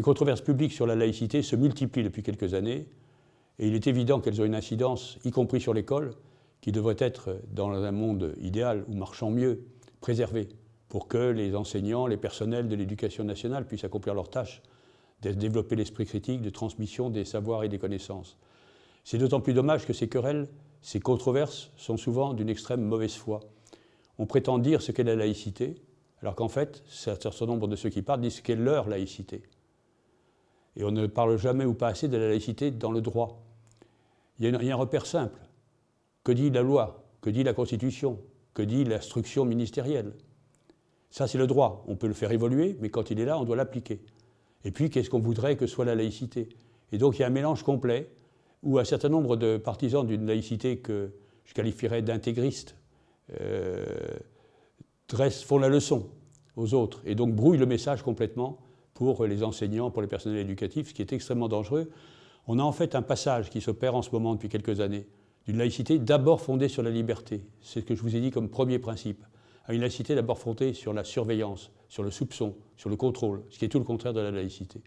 controverses publiques sur la laïcité se multiplient depuis quelques années et il est évident qu'elles ont une incidence, y compris sur l'école, qui devrait être, dans un monde idéal ou marchant mieux, préservée pour que les enseignants, les personnels de l'éducation nationale puissent accomplir leurs tâches, de développer l'esprit critique, de transmission des savoirs et des connaissances. C'est d'autant plus dommage que ces querelles, ces controverses sont souvent d'une extrême mauvaise foi. On prétend dire ce qu'est la laïcité, alors qu'en fait, un certain nombre de ceux qui parlent disent ce qu'est leur laïcité. Et on ne parle jamais ou pas assez de la laïcité dans le droit. Il y a un repère simple. Que dit la loi? Que dit la Constitution? Que dit l'instruction ministérielle? Ça, c'est le droit. On peut le faire évoluer, mais quand il est là, on doit l'appliquer. Et puis, qu'est-ce qu'on voudrait que soit la laïcité? Et donc, il y a un mélange complet où un certain nombre de partisans d'une laïcité que je qualifierais d'intégriste font la leçon aux autres et donc brouillent le message complètement pour les enseignants, pour les personnels éducatifs, ce qui est extrêmement dangereux. On a en fait un passage qui s'opère en ce moment depuis quelques années d'une laïcité d'abord fondée sur la liberté, c'est ce que je vous ai dit comme premier principe, à une laïcité d'abord fondée sur la surveillance, sur le soupçon, sur le contrôle, ce qui est tout le contraire de la laïcité.